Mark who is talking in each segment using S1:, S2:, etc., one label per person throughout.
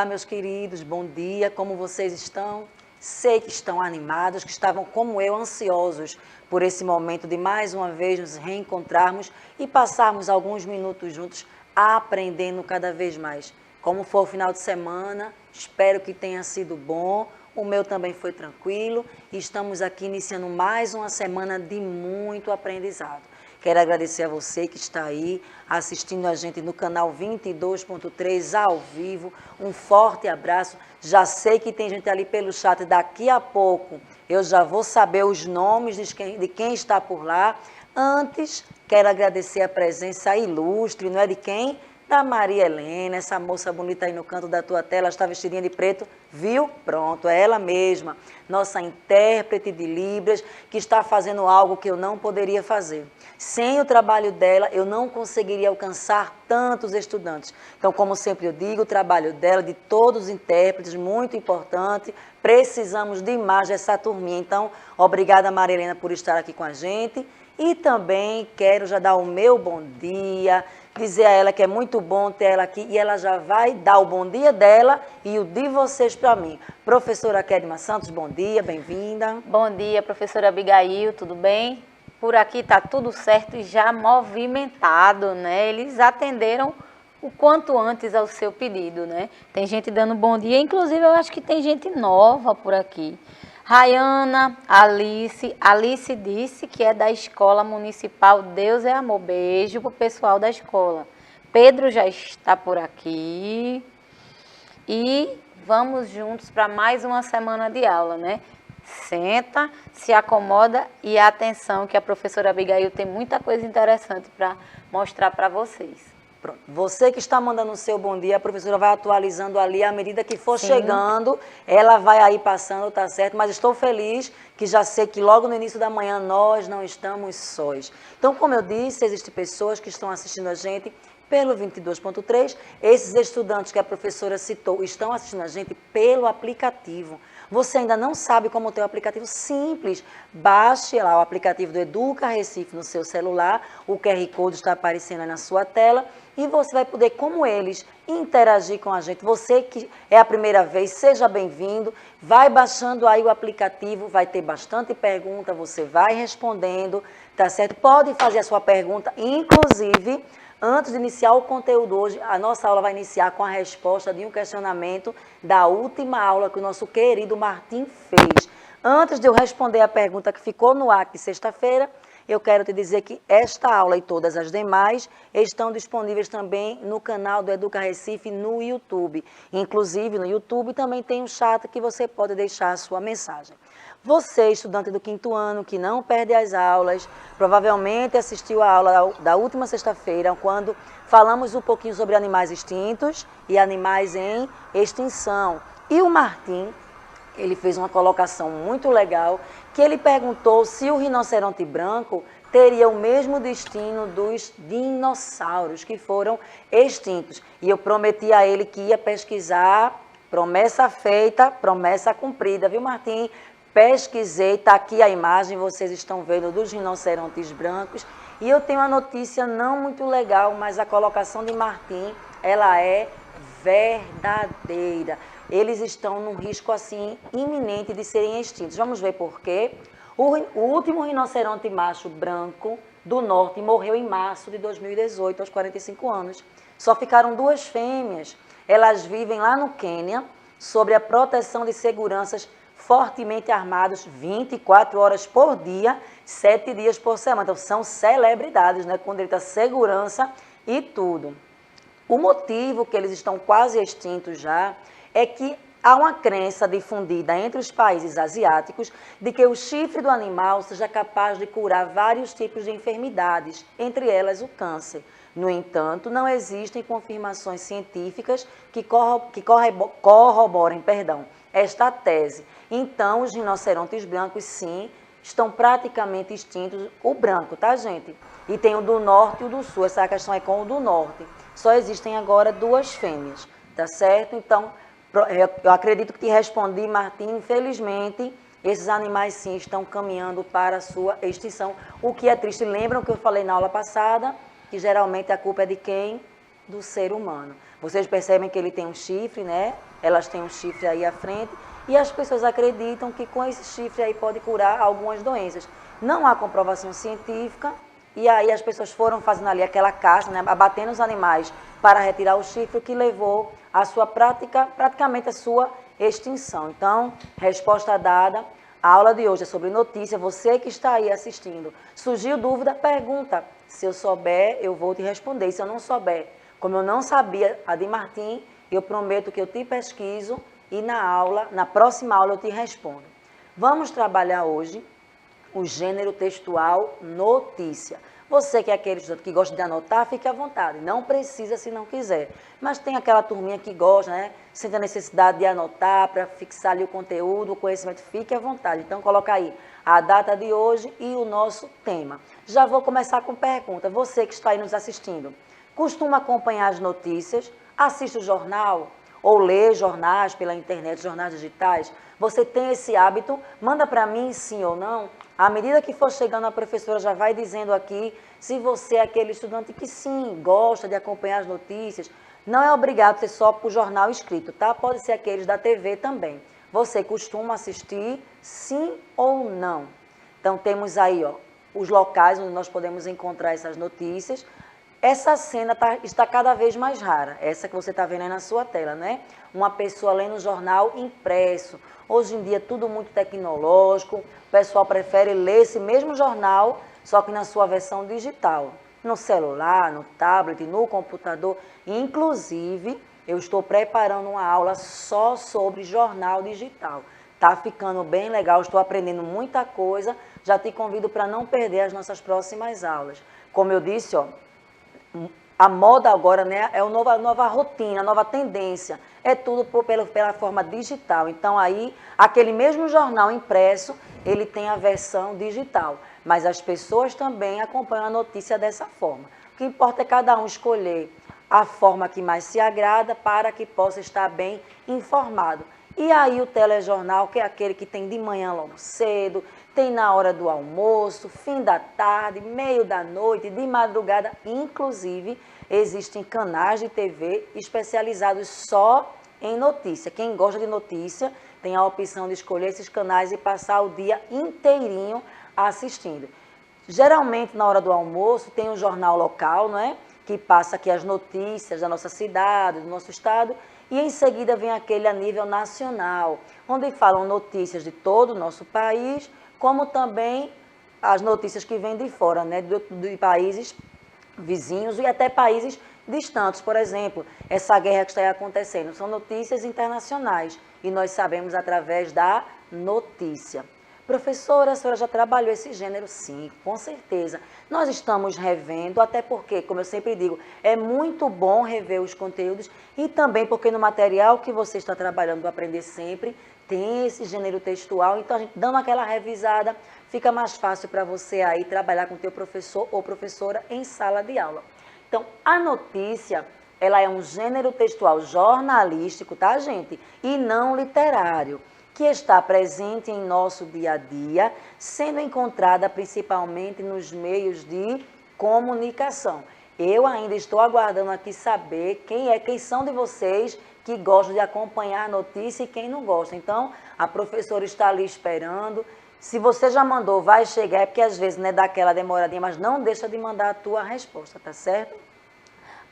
S1: Olá, meus queridos, bom dia, como vocês estão? Sei que estão animados, que estavam, como eu, ansiosos por esse momento de mais uma vez nos reencontrarmos e passarmos alguns minutos juntos aprendendo cada vez mais. Como foi o final de semana, espero que tenha sido bom, o meu também foi tranquilo e estamos aqui iniciando mais uma semana de muito aprendizado. Quero agradecer a você que está aí assistindo a gente no canal 22.3 ao vivo. Um forte abraço. Já sei que tem gente ali pelo chat. Daqui a pouco eu já vou saber os nomes de quem está por lá. Antes, quero agradecer a presença ilustre, não é de quem? Da Maria Helena, essa moça bonita aí no canto da tua tela, está vestidinha de preto, viu? Pronto, é ela mesma, nossa intérprete de Libras, que está fazendo algo que eu não poderia fazer. Sem o trabalho dela, eu não conseguiria alcançar tantos estudantes. Então, como sempre eu digo, o trabalho dela, de todos os intérpretes, muito importante, precisamos demais dessa turminha. Então, obrigada, Maria Helena, por estar aqui com a gente. E também quero já dar o meu bom dia, dizer a ela que é muito bom ter ela aqui e ela já vai dar o bom dia dela e o de vocês para mim. Professora Kedma Santos, bom dia, bem-vinda.
S2: Bom dia, professora Abigail, tudo bem? Por aqui está tudo certo e já movimentado, né? Eles atenderam o quanto antes ao seu pedido, né? Tem gente dando bom dia, inclusive eu acho que tem gente nova por aqui. Rayana, Alice disse que é da Escola Municipal Deus é Amor. Beijo pro pessoal da escola. Pedro já está por aqui. E vamos juntos para mais uma semana de aula, né? Senta, se acomoda e atenção que a professora Abigail tem muita coisa interessante para mostrar para vocês.
S1: Pronto. Você que está mandando o seu bom dia, a professora vai atualizando ali à medida que for chegando, ela vai aí passando, tá certo? Mas estou feliz que já sei que logo no início da manhã nós não estamos sós. Então, como eu disse, existem pessoas que estão assistindo a gente pelo 22.3, esses estudantes que a professora citou estão assistindo a gente pelo aplicativo. Você ainda não sabe como ter o aplicativo? Simples. Baixe lá o aplicativo do Educa Recife no seu celular, o QR Code está aparecendo aí na sua tela e você vai poder, como eles, interagir com a gente. Você que é a primeira vez, seja bem-vindo, vai baixando aí o aplicativo, vai ter bastante pergunta, você vai respondendo, tá certo? Pode fazer a sua pergunta, inclusive, antes de iniciar o conteúdo hoje, a nossa aula vai iniciar com a resposta de um questionamento da última aula que o nosso querido Martim fez. Antes de eu responder a pergunta que ficou no ar de sexta-feira, eu quero te dizer que esta aula e todas as demais estão disponíveis também no canal do Educa Recife no YouTube. Inclusive, no YouTube também tem um chat que você pode deixar a sua mensagem. Você, estudante do 5º ano, que não perde as aulas, provavelmente assistiu a aula da última sexta-feira, quando falamos um pouquinho sobre animais extintos e animais em extinção. E o Martim, ele fez uma colocação muito legal, que ele perguntou se o rinoceronte branco teria o mesmo destino dos dinossauros que foram extintos. E eu prometi a ele que ia pesquisar, promessa feita, promessa cumprida, viu, Martim? Pesquisei, está aqui a imagem, vocês estão vendo, dos rinocerontes brancos. E eu tenho uma notícia não muito legal, mas a colocação de Martim, ela é verdadeira. Eles estão num risco, assim, iminente de serem extintos. Vamos ver por quê. O último rinoceronte macho branco do norte morreu em março de 2018, aos 45 anos. Só ficaram 2 fêmeas. Elas vivem lá no Quênia, sob a proteção de seguranças fortemente armados 24 horas por dia, 7 dias por semana. Então, são celebridades, né, com direito à segurança e tudo. O motivo que eles estão quase extintos já é que há uma crença difundida entre os países asiáticos de que o chifre do animal seja capaz de curar vários tipos de enfermidades, entre elas o câncer. No entanto, não existem confirmações científicas que corroborem esta tese. Então, os rinocerontes brancos, sim, estão praticamente extintos. O branco, tá, gente? E tem o do norte e o do sul. Essa questão é com o do norte. Só existem agora 2 fêmeas, tá certo? Então, eu acredito que te respondi, Martim. Infelizmente, esses animais, sim, estão caminhando para a sua extinção. O que é triste. Lembram que eu falei na aula passada? Que geralmente a culpa é de quem? do ser humano. Vocês percebem que ele tem um chifre, né? Elas têm um chifre aí à frente e as pessoas acreditam que com esse chifre aí pode curar algumas doenças. Não há comprovação científica e aí as pessoas foram fazendo ali aquela caça, né? Abatendo os animais para retirar o chifre, o que levou à sua praticamente a sua extinção. Então, resposta dada. A aula de hoje é sobre notícia. Você que está aí assistindo, surgiu dúvida, pergunta. Se eu souber, eu vou te responder. E se eu não souber, como eu não sabia a de Martim, eu prometo que eu te pesquiso e na próxima aula eu te respondo. Vamos trabalhar hoje o gênero textual notícia. Você que é aquele estudante que gosta de anotar, fique à vontade. Não precisa se não quiser. Mas tem aquela turminha que gosta, né? Sente a necessidade de anotar para fixar ali o conteúdo, o conhecimento. Fique à vontade. Então, coloca aí a data de hoje e o nosso tema. Já vou começar com pergunta. Você que está aí nos assistindo, costuma acompanhar as notícias? Assiste o jornal? Ou lê jornais pela internet, jornais digitais? Você tem esse hábito? Manda para mim sim ou não. À medida que for chegando, a professora já vai dizendo aqui se você é aquele estudante que sim, gosta de acompanhar as notícias. Não é obrigado a ser só para o jornal escrito, tá? Pode ser aqueles da TV também. Você costuma assistir sim ou não? Então temos aí, ó, os locais onde nós podemos encontrar essas notícias. Essa cena está cada vez mais rara, essa que você está vendo aí na sua tela, né? Uma pessoa lendo jornal impresso. Hoje em dia tudo muito tecnológico, o pessoal prefere ler esse mesmo jornal, só que na sua versão digital. No celular, no tablet, no computador. Inclusive, eu estou preparando uma aula só sobre jornal digital. Tá ficando bem legal, estou aprendendo muita coisa. Já te convido para não perder as nossas próximas aulas. Como eu disse, ó, a moda agora, né, é a nova rotina, a nova tendência. É tudo pela forma digital. Então, aí, aquele mesmo jornal impresso, ele tem a versão digital. Mas as pessoas também acompanham a notícia dessa forma. O que importa é cada um escolher a forma que mais se agrada para que possa estar bem informado. E aí o telejornal, que é aquele que tem de manhã logo cedo, tem na hora do almoço, fim da tarde, meio da noite, de madrugada. Inclusive, existem canais de TV especializados só em notícia. Quem gosta de notícia tem a opção de escolher esses canais e passar o dia inteirinho assistindo. Geralmente, na hora do almoço, tem um jornal local, não é? Que passa aqui as notícias da nossa cidade, do nosso estado, e em seguida vem aquele a nível nacional, onde falam notícias de todo o nosso país, como também as notícias que vêm de fora, né, de países vizinhos e até países distantes. Por exemplo, essa guerra que está aí acontecendo, são notícias internacionais e nós sabemos através da notícia. Professora, a senhora já trabalhou esse gênero? Sim, com certeza. Nós estamos revendo, até porque, como eu sempre digo, é muito bom rever os conteúdos e também porque no material que você está trabalhando do Aprender Sempre, tem esse gênero textual, então a gente dando aquela revisada, fica mais fácil para você aí trabalhar com o teu professor ou professora em sala de aula. Então, a notícia, ela é um gênero textual jornalístico, tá, gente? E não literário, que está presente em nosso dia a dia, sendo encontrada principalmente nos meios de comunicação. Eu ainda estou aguardando aqui saber quem são de vocês que gostam de acompanhar a notícia e quem não gosta. Então, a professora está ali esperando. Se você já mandou, vai chegar, é porque às vezes, né, dá aquela demoradinha, mas não deixa de mandar a tua resposta, tá certo?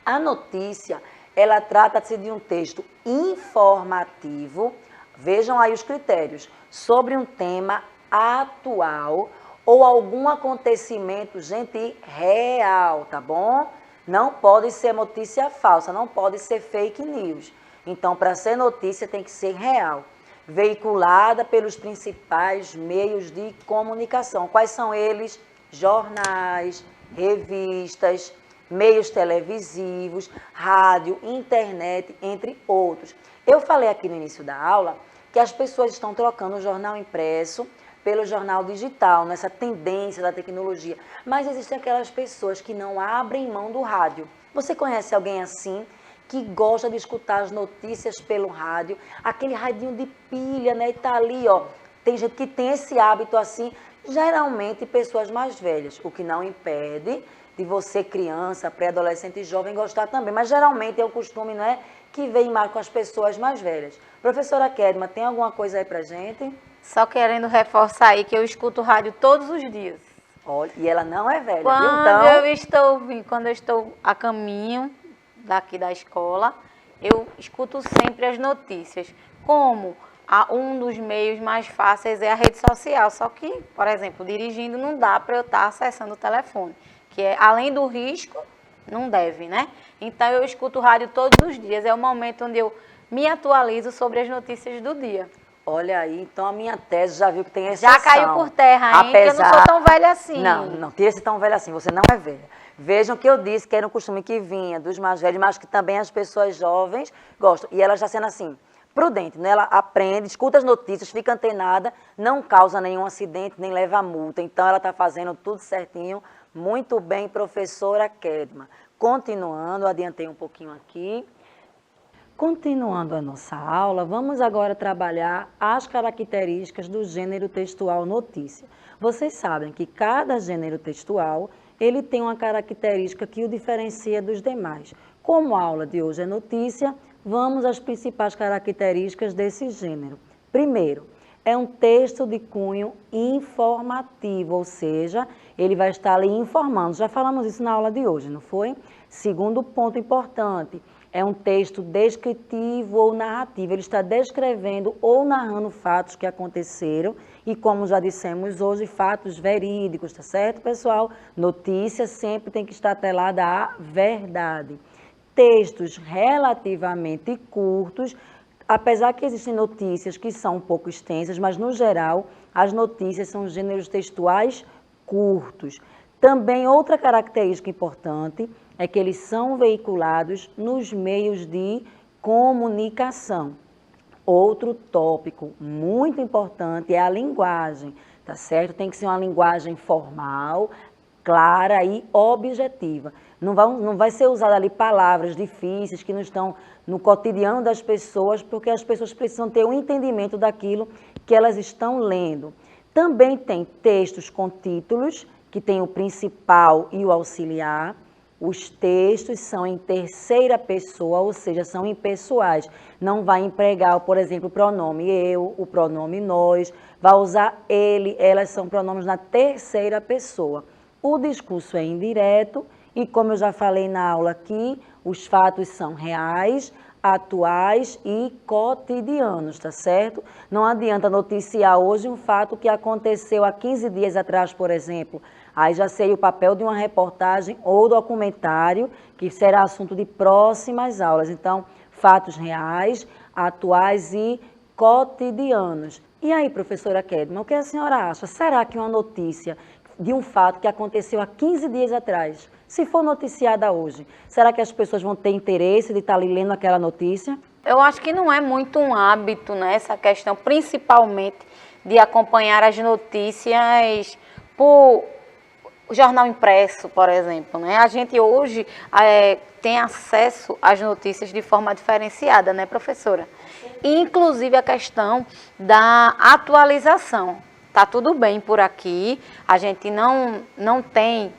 S1: A notícia, ela trata-se de um texto informativo. Vejam aí os critérios, sobre um tema atual ou algum acontecimento, gente, real, tá bom? Não pode ser notícia falsa, não pode ser fake news. Então, para ser notícia, tem que ser real. Veiculada pelos principais meios de comunicação. Quais são eles? Jornais, revistas, meios televisivos, rádio, internet, entre outros. Eu falei aqui no início da aula que as pessoas estão trocando o jornal impresso pelo jornal digital, nessa tendência da tecnologia. Mas existem aquelas pessoas que não abrem mão do rádio. Você conhece alguém assim, que gosta de escutar as notícias pelo rádio? Aquele radinho de pilha, né? E tá ali, ó. Tem gente que tem esse hábito assim, geralmente pessoas mais velhas, o que não impede de você, criança, pré-adolescente e jovem, gostar também. Mas geralmente é o costume, não é? Que vem mais com as pessoas mais velhas. Professora Kedma, tem alguma coisa aí pra gente?
S2: Só querendo reforçar aí que eu escuto rádio todos os dias.
S1: Olha, e ela não é velha, viu?
S2: Quando eu estou a caminho daqui da escola, eu escuto sempre as notícias. Como um dos meios mais fáceis é a rede social. Só que, por exemplo, dirigindo não dá para eu estar acessando o telefone. Que é, além do risco, não deve, né? Então eu escuto rádio todos os dias. É o momento onde eu me atualizo sobre as notícias do dia.
S1: Olha aí, então a minha tese já viu que tem exceção.
S2: Já caiu por terra, hein? Que eu não sou tão velha assim.
S1: Não tira-se tão velha assim, você não é velha. Vejam que eu disse que era um costume que vinha dos mais velhos, mas que também as pessoas jovens gostam. E ela já sendo assim, prudente, né? Ela aprende, escuta as notícias, fica antenada, não causa nenhum acidente, nem leva a multa. Então ela está fazendo tudo certinho. Muito bem, professora Kedma. Continuando, adiantei um pouquinho aqui. Continuando a nossa aula, vamos agora trabalhar as características do gênero textual notícia. Vocês sabem que cada gênero textual, ele tem uma característica que o diferencia dos demais. Como a aula de hoje é notícia, vamos às principais características desse gênero. Primeiro, é um texto de cunho informativo, ou seja, ele vai estar ali informando. Já falamos isso na aula de hoje, não foi? Segundo ponto importante, é um texto descritivo ou narrativo. Ele está descrevendo ou narrando fatos que aconteceram e, como já dissemos hoje, fatos verídicos, tá certo, pessoal? Notícia sempre tem que estar atrelada à verdade. Textos relativamente curtos, apesar que existem notícias que são um pouco extensas, mas, no geral, as notícias são gêneros textuais curtos. Também outra característica importante é que eles são veiculados nos meios de comunicação. Outro tópico muito importante é a linguagem, tá certo? Tem que ser uma linguagem formal, clara e objetiva. Não vai ser usada ali palavras difíceis que não estão no cotidiano das pessoas, porque as pessoas precisam ter um entendimento daquilo que elas estão lendo. Também tem textos com títulos, que tem o principal e o auxiliar. Os textos são em terceira pessoa, ou seja, são impessoais. Não vai empregar, por exemplo, o pronome eu, o pronome nós, vai usar ele, elas são pronomes na terceira pessoa. O discurso é indireto e, como eu já falei na aula aqui, os fatos são reais, atuais e cotidianos, tá certo? Não adianta noticiar hoje um fato que aconteceu há 15 dias atrás, por exemplo. Aí já seria o papel de uma reportagem ou documentário, que será assunto de próximas aulas. Então, fatos reais, atuais e cotidianos. E aí, professora Kedma, o que a senhora acha? Será que uma notícia de um fato que aconteceu há 15 dias atrás, se for noticiada hoje, será que as pessoas vão ter interesse de estar ali lendo aquela notícia?
S2: Eu acho que não é muito um hábito, né, essa questão, principalmente de acompanhar as notícias por jornal impresso, por exemplo, né? A gente hoje tem acesso às notícias de forma diferenciada, né, professora? Inclusive a questão da atualização. Tá tudo bem por aqui, a gente não tem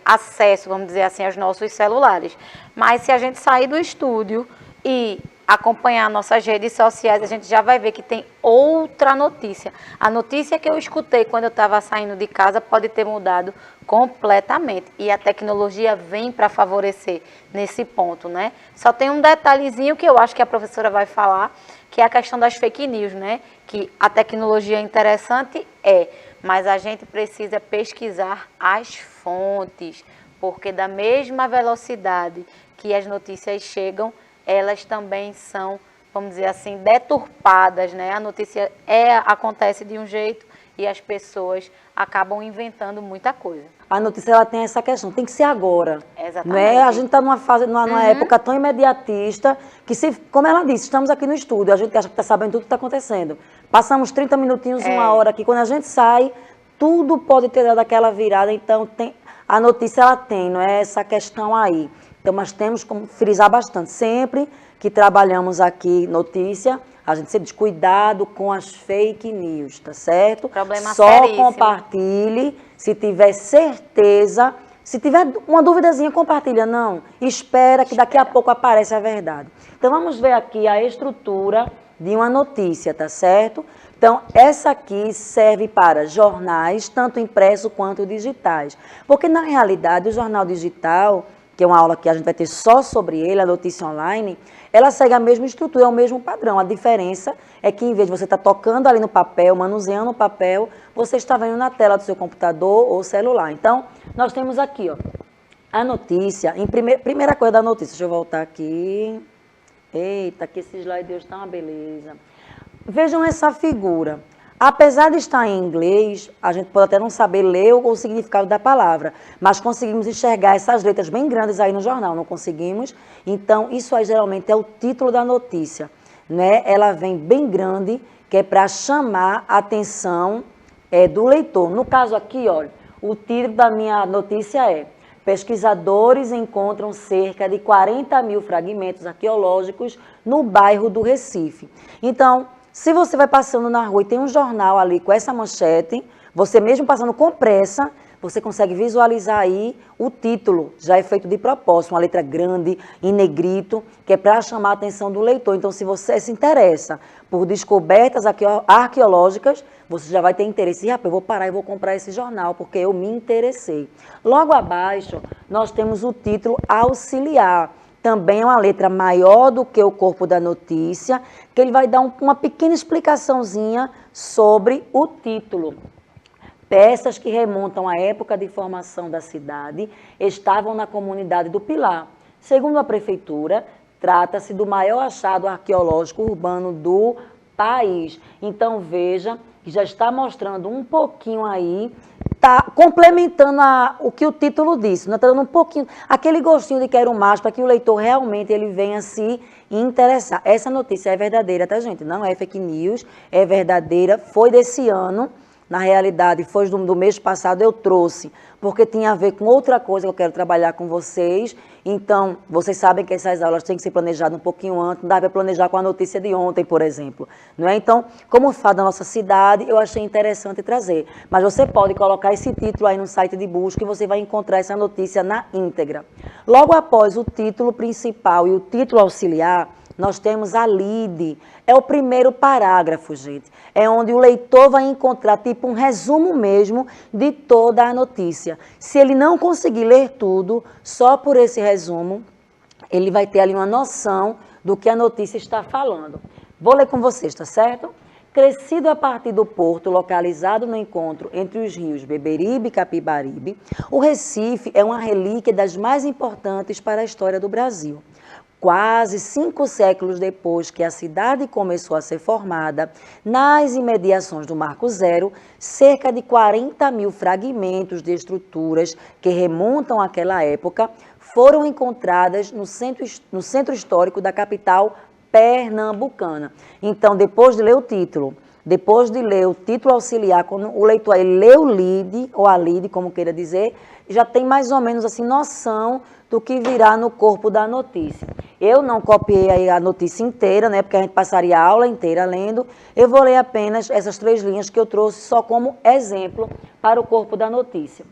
S2: acesso, vamos dizer assim, aos nossos celulares. Mas se a gente sair do estúdio e acompanhar nossas redes sociais, a gente já vai ver que tem outra notícia. A notícia que eu escutei quando eu estava saindo de casa pode ter mudado completamente. E a tecnologia vem para favorecer nesse ponto, né? Só tem um detalhezinho que eu acho que a professora vai falar, que é a questão das fake news, né? Que a tecnologia é interessante, mas a gente precisa pesquisar as fontes, porque da mesma velocidade que as notícias chegam, elas também são, vamos dizer assim, deturpadas, né? A notícia acontece de um jeito e as pessoas acabam inventando muita coisa.
S1: A notícia ela tem essa questão, tem que ser agora.
S2: Exatamente.
S1: Não é? A gente está numa época tão imediatista que, como ela disse, estamos aqui no estúdio, a gente acha que está sabendo tudo que está acontecendo. Passamos 30 minutinhos, uma hora aqui, quando a gente sai, tudo pode ter dado aquela virada, então a notícia ela tem, não é essa questão aí. Então, nós temos como frisar bastante. Sempre que trabalhamos aqui notícia, a gente sempre diz cuidado com as fake news, tá certo?
S2: Problema
S1: Só
S2: seríssimo.
S1: compartilhe se tiver certeza Se tiver uma duvidazinha, compartilha. Não, espera que daqui a pouco aparece a verdade. Então, vamos ver aqui a estrutura de uma notícia, tá certo? Então, essa aqui serve para jornais, tanto impressos quanto digitais. Porque, na realidade, o jornal digital, que é uma aula que a gente vai ter só sobre ele, a notícia online, ela segue a mesma estrutura, é o mesmo padrão. A diferença é que, em vez de você estar tocando ali no papel, manuseando o papel, você está vendo na tela do seu computador ou celular. Então, nós temos aqui, ó, a notícia, primeira coisa da notícia, deixa eu voltar aqui. Eita, que esse slide hoje está uma beleza. Vejam essa figura. Apesar de estar em inglês, a gente pode até não saber ler o significado da palavra, mas conseguimos enxergar essas letras bem grandes aí no jornal, não conseguimos? Então, isso aí geralmente é o título da notícia, né? Ela vem bem grande, que é para chamar a atenção do leitor. No caso aqui, olha, o título da minha notícia é: pesquisadores encontram cerca de 40 mil fragmentos arqueológicos no bairro do Recife. Então, se você vai passando na rua e tem um jornal ali com essa manchete, você mesmo passando com pressa, você consegue visualizar aí o título, já é feito de propósito, uma letra grande, em negrito, que é para chamar a atenção do leitor. Então, se você se interessa por descobertas arqueológicas, você já vai ter interesse. Rapaz, eu vou parar e vou comprar esse jornal, porque eu me interessei. Logo abaixo, nós temos o título auxiliar. Também é uma letra maior do que o corpo da notícia, que ele vai dar uma pequena explicaçãozinha sobre o título. Peças que remontam à época de formação da cidade estavam na comunidade do Pilar. Segundo a prefeitura, trata-se do maior achado arqueológico urbano do país. Então, veja que já está mostrando um pouquinho aí, está complementando o que o título disse, está dando um pouquinho, aquele gostinho de quero mais, para que o leitor realmente ele venha se interessar. Essa notícia é verdadeira, tá, gente? Não é fake news, é verdadeira, foi desse ano. Na realidade, foi do mês passado, eu trouxe, porque tinha a ver com outra coisa que eu quero trabalhar com vocês. Então, vocês sabem que essas aulas têm que ser planejadas um pouquinho antes, não dá para planejar com a notícia de ontem, por exemplo. Não é? Então, como fala da nossa cidade, eu achei interessante trazer. Mas você pode colocar esse título aí no site de busca e você vai encontrar essa notícia na íntegra. Logo após o título principal e o título auxiliar, nós temos a lide. É o primeiro parágrafo, gente. É onde o leitor vai encontrar tipo um resumo mesmo de toda a notícia. Se ele não conseguir ler tudo, só por esse resumo, ele vai ter ali uma noção do que a notícia está falando. Vou ler com vocês, tá certo? Crescido a partir do porto, localizado no encontro entre os rios Beberibe e Capibaribe, o Recife é uma relíquia das mais importantes para a história do Brasil. Quase 5 séculos depois que a cidade começou a ser formada, nas imediações do Marco Zero, cerca de 40 mil fragmentos de estruturas que remontam àquela época foram encontradas no centro histórico da capital pernambucana. Então, depois de ler o título, auxiliar, quando o leitor aí lê o lead, ou a lead, como queira dizer, já tem mais ou menos assim noção do que virá no corpo da notícia. Eu não copiei aí a notícia inteira, né, porque a gente passaria a aula inteira lendo. Eu vou ler apenas essas 3 linhas que eu trouxe só como exemplo para o corpo da notícia.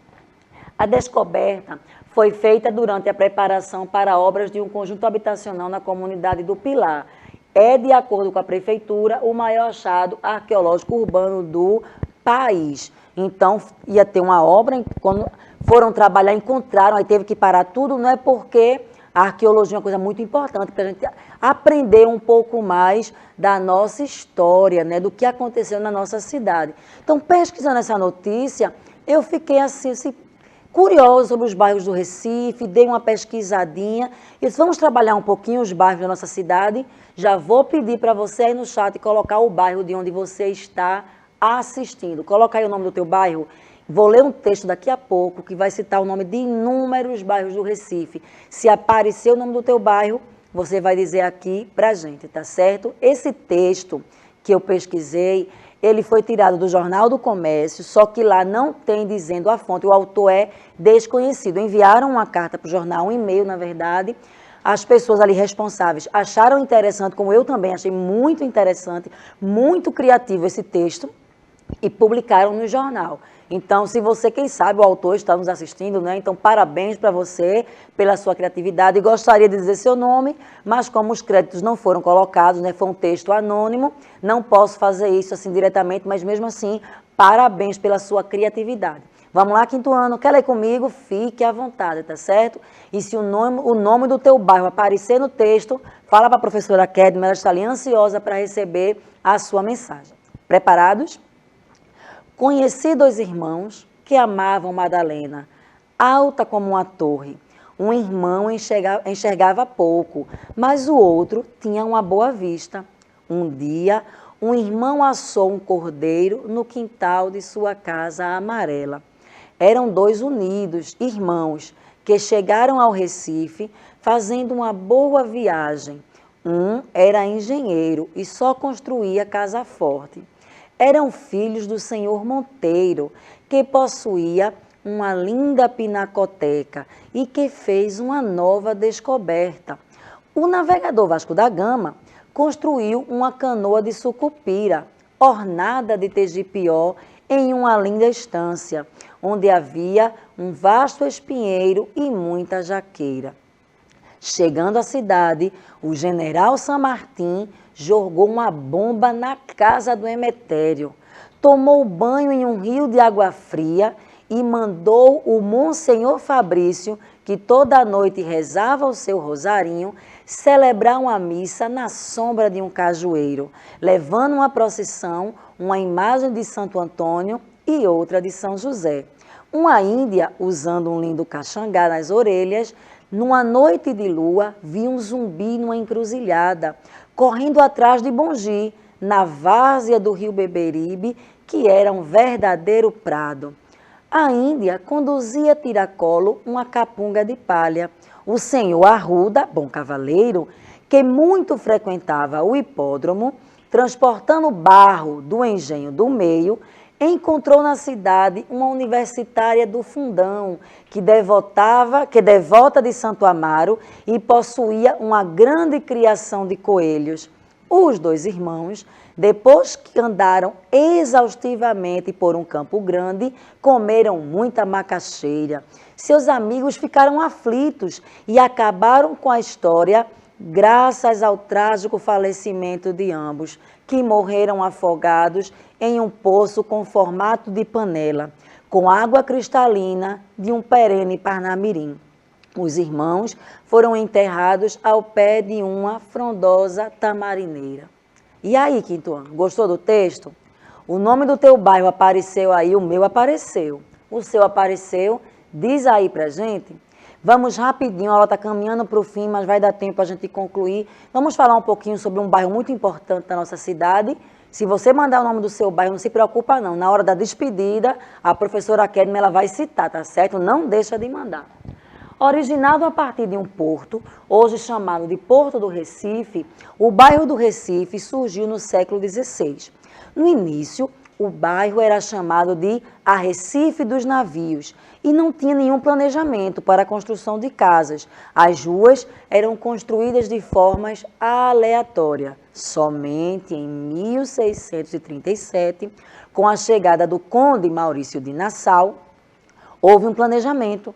S1: A descoberta foi feita durante a preparação para obras de um conjunto habitacional na comunidade do Pilar. É, de acordo com a prefeitura, o maior achado arqueológico urbano do país. Então, ia ter uma obra, quando foram trabalhar, encontraram, aí teve que parar tudo, não é porque a arqueologia é uma coisa muito importante para a gente aprender um pouco mais da nossa história, né, do que aconteceu na nossa cidade. Então, pesquisando essa notícia, eu fiquei assim curiosa sobre os bairros do Recife, dei uma pesquisadinha e disse, vamos trabalhar um pouquinho os bairros da nossa cidade. Já vou pedir para você aí no chat colocar o bairro de onde você está assistindo. Coloca aí o nome do teu bairro. Vou ler um texto daqui a pouco que vai citar o nome de inúmeros bairros do Recife. Se aparecer o nome do teu bairro, você vai dizer aqui pra gente, tá certo? Esse texto que eu pesquisei, ele foi tirado do Jornal do Comércio, só que lá não tem dizendo a fonte, o autor é desconhecido. Enviaram uma carta para o jornal, um e-mail, na verdade. As pessoas ali responsáveis acharam interessante, como eu também achei muito interessante, muito criativo esse texto. e publicaram no jornal. Então, se você, quem sabe, o autor está nos assistindo, né? Então, parabéns para você pela sua criatividade. E gostaria de dizer seu nome, mas como os créditos não foram colocados, né? Foi um texto anônimo, não posso fazer isso assim diretamente, mas mesmo assim, parabéns pela sua criatividade. Vamos lá, quinto ano, quer ler comigo? Fique à vontade, tá certo? E se o nome do teu bairro aparecer no texto, fala para a professora Kedma, ela está ali ansiosa para receber a sua mensagem. Preparados? Conheci dois irmãos que amavam Madalena, alta como uma torre. Um irmão enxergava pouco, mas o outro tinha uma boa vista. Um dia, um irmão assou um cordeiro no quintal de sua casa amarela. Eram dois unidos, irmãos, que chegaram ao Recife fazendo uma boa viagem. Um era engenheiro e só construía casa forte. Eram filhos do senhor Monteiro, que possuía uma linda pinacoteca e que fez uma nova descoberta. O navegador Vasco da Gama construiu uma canoa de sucupira, ornada de tegipió, em uma linda estância, onde havia um vasto espinheiro e muita jaqueira. Chegando à cidade, o general San Martín jogou uma bomba na casa do Emetério, tomou banho em um rio de água fria e mandou o Monsenhor Fabrício, que toda noite rezava o seu rosarinho, celebrar uma missa na sombra de um cajueiro, levando uma procissão, uma imagem de Santo Antônio e outra de São José. Uma índia, usando um lindo caxangá nas orelhas, numa noite de lua, viu um zumbi numa encruzilhada, correndo atrás de Bongi, na várzea do rio Beberibe, que era um verdadeiro prado. A Índia conduzia tiracolo uma capunga de palha. O senhor Arruda, bom cavaleiro, que muito frequentava o hipódromo, transportando barro do engenho do meio, encontrou na cidade uma universitária do Fundão, que devota de Santo Amaro e possuía uma grande criação de coelhos. Os dois irmãos, depois que andaram exaustivamente por um campo grande, comeram muita macaxeira. Seus amigos ficaram aflitos e acabaram com a história graças ao trágico falecimento de ambos, que morreram afogados em um poço com formato de panela, com água cristalina de um perene parnamirim. Os irmãos foram enterrados ao pé de uma frondosa tamarineira. E aí, quinto ano, gostou do texto? O nome do teu bairro apareceu aí, o meu apareceu. O seu apareceu? Diz aí pra gente. Vamos rapidinho, a aula está caminhando para o fim, mas vai dar tempo a gente concluir. Vamos falar um pouquinho sobre um bairro muito importante da nossa cidade. Se você mandar o nome do seu bairro, não se preocupa não. Na hora da despedida, a professora Kedma, ela vai citar, tá certo? Não deixa de mandar. Originado a partir de um porto, hoje chamado de Porto do Recife, o bairro do Recife surgiu no século XVI. No início, o bairro era chamado de Arrecife dos Navios e não tinha nenhum planejamento para a construção de casas. As ruas eram construídas de formas aleatórias. Somente em 1637, com a chegada do conde Maurício de Nassau, houve um planejamento.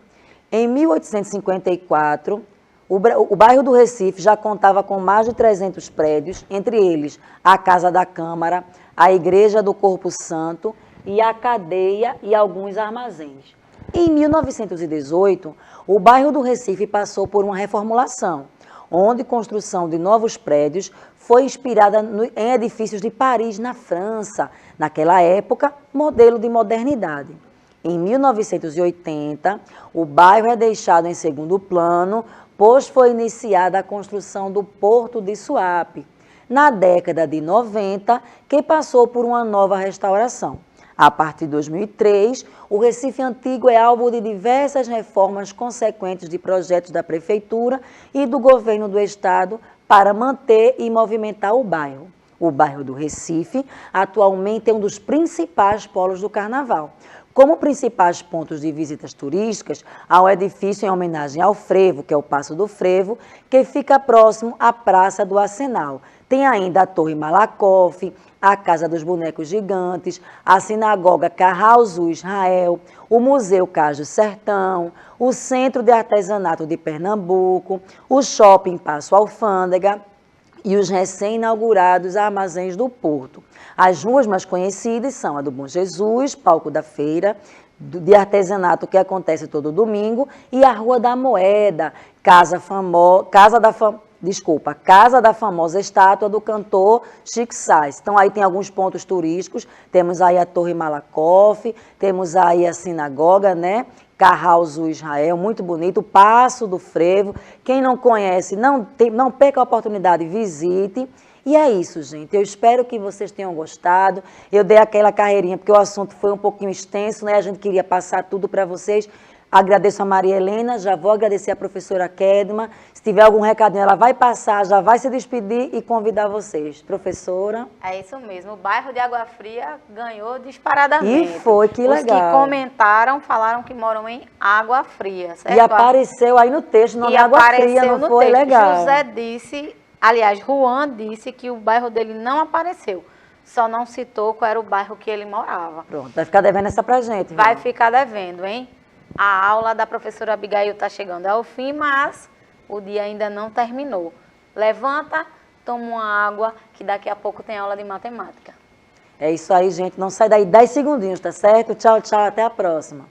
S1: Em 1854, o bairro do Recife já contava com mais de 300 prédios, entre eles a Casa da Câmara, a Igreja do Corpo Santo e a cadeia e alguns armazéns. Em 1918, o bairro do Recife passou por uma reformulação, onde a construção de novos prédios foi inspirada em edifícios de Paris, na França, naquela época, modelo de modernidade. Em 1980, o bairro é deixado em segundo plano, pois foi iniciada a construção do Porto de Suape, na década de 90, que passou por uma nova restauração. A partir de 2003, o Recife Antigo é alvo de diversas reformas consequentes de projetos da Prefeitura e do Governo do Estado para manter e movimentar o bairro. O bairro do Recife atualmente é um dos principais polos do Carnaval. Como principais pontos de visitas turísticas, há um edifício em homenagem ao frevo, que é o Paço do Frevo, que fica próximo à Praça do Arsenal. Tem ainda a Torre Malakoff, a Casa dos Bonecos Gigantes, a Sinagoga Carrauzu Israel, o Museu Caju Sertão, o Centro de Artesanato de Pernambuco, o Shopping Passo Alfândega e os recém-inaugurados Armazéns do Porto. As ruas mais conhecidas são a do Bom Jesus, palco da feira, de artesanato que acontece todo domingo, e a Rua da Moeda, casa da famosa estátua do cantor Chico Science. Então aí tem alguns pontos turísticos, temos aí a Torre Malakoff, temos aí a sinagoga, né? Carrauzu Israel, muito bonito, o Passo do Frevo. Quem não conhece, não perca a oportunidade, visite. E é isso, gente. Eu espero que vocês tenham gostado. Eu dei aquela carreirinha, porque o assunto foi um pouquinho extenso, né? A gente queria passar tudo para vocês. Agradeço a Maria Helena, já vou agradecer a professora Kedma. Se tiver algum recadinho, ela vai passar, já vai se despedir e convidar vocês. Professora?
S2: É isso mesmo, o bairro de Água Fria ganhou disparadamente.
S1: E foi, que legal.
S2: Os que comentaram, falaram que moram em Água Fria, certo?
S1: E apareceu aí no texto, não é Água Fria, não foi legal.
S2: José disse, aliás, Juan disse que o bairro dele não apareceu. Só não citou qual era o bairro que ele morava.
S1: Pronto, vai ficar devendo essa pra gente.
S2: Vai ficar devendo, hein? A aula da professora Abigail está chegando ao fim, mas o dia ainda não terminou. Levanta, toma uma água, que daqui a pouco tem aula de matemática.
S1: É isso aí, gente. Não sai daí 10 segundinhos, tá certo? Tchau, tchau. Até a próxima.